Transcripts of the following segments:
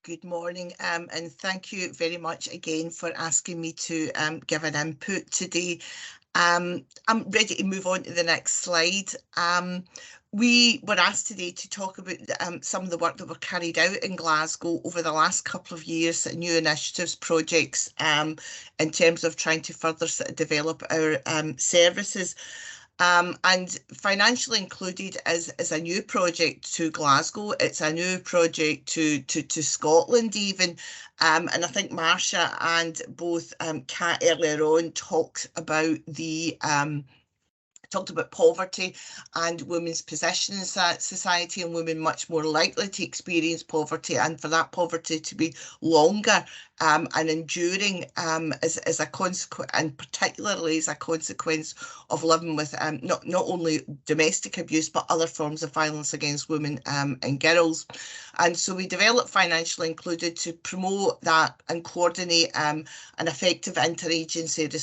Good morning, and thank you very much again for asking me to give an input today. I'm ready to move on to the next slide. We were asked today to talk about some of the work that were carried out in Glasgow over the last couple of years, new initiatives, projects, in terms of trying to further develop our services. And financially included is a new project to Glasgow. It's a new project to Scotland even. And I think Marcia and both Kat earlier on talked about poverty and women's position in society, and women much more likely to experience poverty, and for that poverty to be longer and enduring as a consequence, and particularly as a consequence of living with not only domestic abuse but other forms of violence against women and girls. And so we developed Financially Included to promote that and coordinate an effective interagency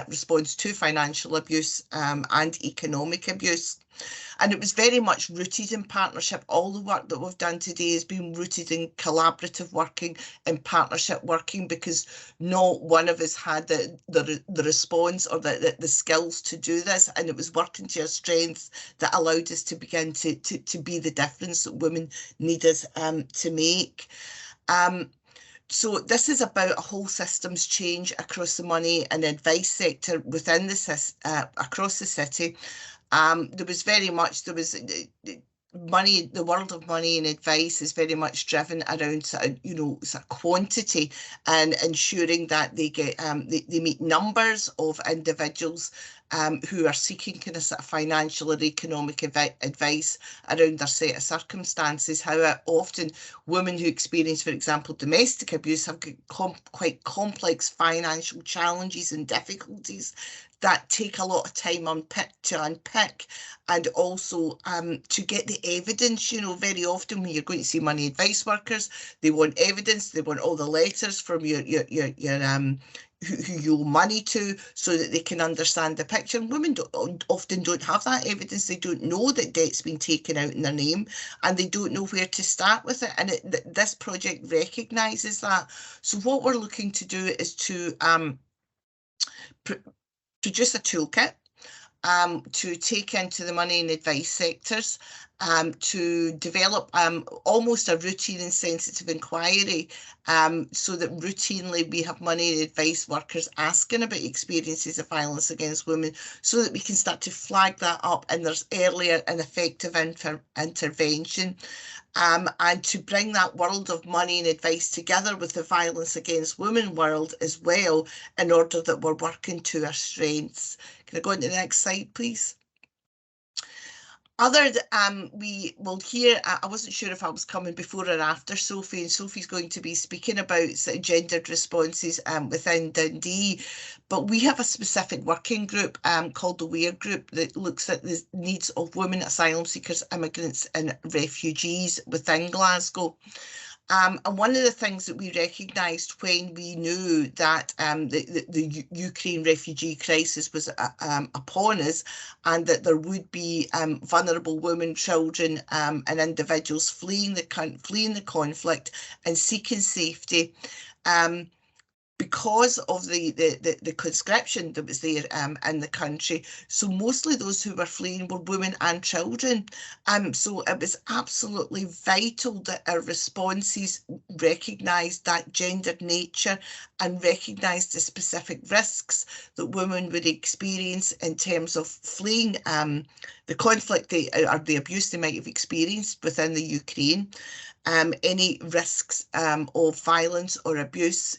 response to financial abuse and economic abuse. And it was very much rooted in partnership. All the work that we've done today has been rooted in collaborative working, in partnership working, because not one of us had the response or the skills to do this. And it was working to our strengths that allowed us to begin to be the difference that women need us to make. So this is about a whole systems change across the money and advice sector within across the city. There was money, the world of money and advice is very much driven around sort of quantity and ensuring that they get they meet numbers of individuals who are seeking kind of sort of financial or economic advice around their set of circumstances. How often women who experience, for example, domestic abuse have quite complex financial challenges and difficulties that take a lot of time to unpick, and also to get the evidence. Very often when you're going to see money advice workers, they want evidence, they want all the letters from your who you owe money to, so that they can understand the picture. And women often don't have that evidence. They don't know that debt's been taken out in their name, and they don't know where to start with it. And this project recognises that. So what we're looking to do is to produce a toolkit to take into the money and advice sectors, to develop almost a routine and sensitive inquiry, so that routinely we have money and advice workers asking about experiences of violence against women, so that we can start to flag that up and there's earlier and effective intervention. And to bring that world of money and advice together with the violence against women world as well, in order that we're working to our strengths. Can I go on to the next slide, please? We will hear, I wasn't sure if I was coming before or after Sophie, and Sophie's going to be speaking about gendered responses within Dundee, but we have a specific working group called the WAW group that looks at the needs of women, asylum seekers, immigrants and refugees within Glasgow. And one of the things that we recognised when we knew that the Ukraine refugee crisis was upon us, and that there would be vulnerable women, children and individuals fleeing the conflict and seeking safety, because of the conscription that was there in the country. So mostly those who were fleeing were women and children. So it was absolutely vital that our responses recognised that gendered nature and recognised the specific risks that women would experience in terms of fleeing the conflict or the abuse they might have experienced within the Ukraine, any risks of violence or abuse,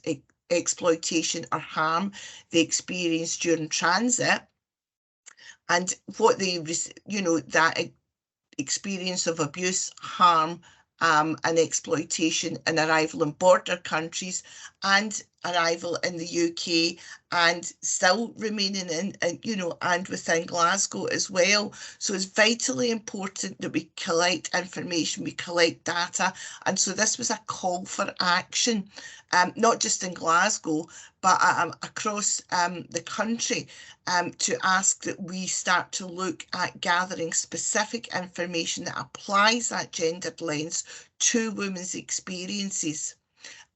exploitation or harm they experience during transit, and what they, that experience of abuse, harm and exploitation in arrival in border countries, and arrival in the UK and still remaining in, you know, and within Glasgow as well. So it's vitally important that we collect information, we collect data. And so this was a call for action, not just in Glasgow, but across the country, to ask that we start to look at gathering specific information that applies that gendered lens to women's experiences.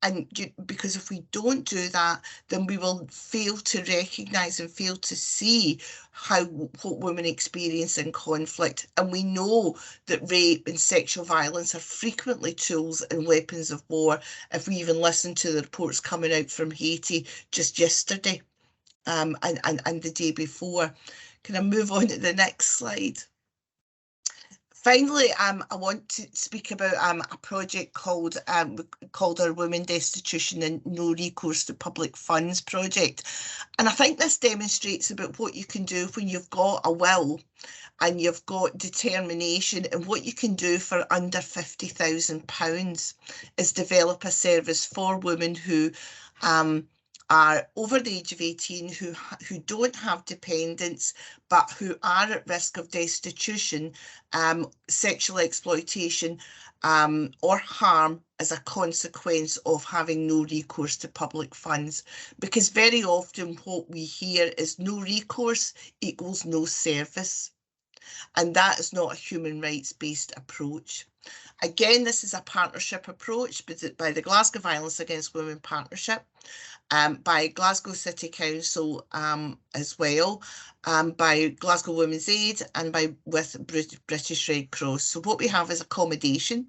And because if we don't do that, then we will fail to recognise and fail to see what women experience in conflict. And we know that rape and sexual violence are frequently tools and weapons of war. If we even listen to the reports coming out from Haiti just yesterday, and the day before. Can I move on to the next slide? Finally, I want to speak about a project called our Women Destitution and No Recourse to Public Funds project. And I think this demonstrates about what you can do when you've got a will and you've got determination, and what you can do for under £50,000 is develop a service for women who are over the age of 18, who don't have dependents, but who are at risk of destitution, sexual exploitation, or harm as a consequence of having no recourse to public funds. Because very often what we hear is no recourse equals no service. And that is not a human rights-based approach. Again, this is a partnership approach by the Glasgow Violence Against Women Partnership, by Glasgow City Council as well, by Glasgow Women's Aid, and with British Red Cross. So what we have is accommodation.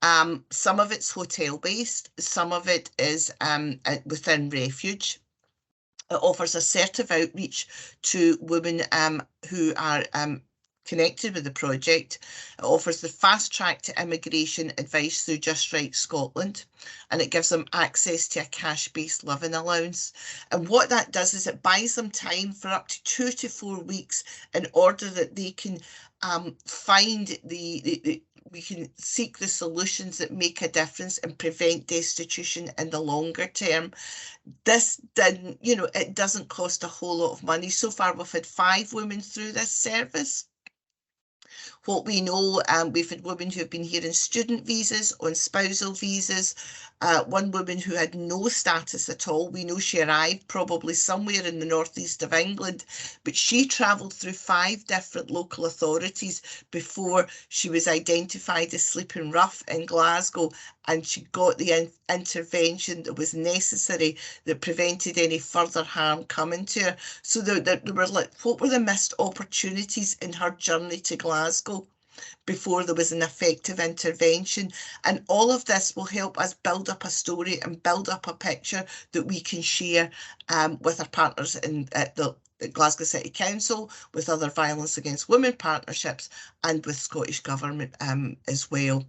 Some of it's hotel-based, some of it is within refuge. It offers assertive outreach to women who are connected with the project. It offers the fast track to immigration advice through Just Right Scotland, and it gives them access to a cash-based living allowance. And what that does is it buys them time for up to 2 to 4 weeks in order that they can find we can seek the solutions that make a difference and prevent destitution in the longer term. This didn't, you know, it doesn't cost a whole lot of money. So far, we've had 5 women through this service. What we know, we've had women who have been here in student visas, on spousal visas, one woman who had no status at all. We know she arrived probably somewhere in the northeast of England, but she travelled through 5 different local authorities before she was identified as sleeping rough in Glasgow, and she got the intervention that was necessary that prevented any further harm coming to her. So there were like, what were the missed opportunities in her journey to Glasgow before there was an effective intervention? And all of this will help us build up a story and build up a picture that we can share with our partners at the Glasgow City Council, with other violence against women partnerships, and with Scottish Government as well.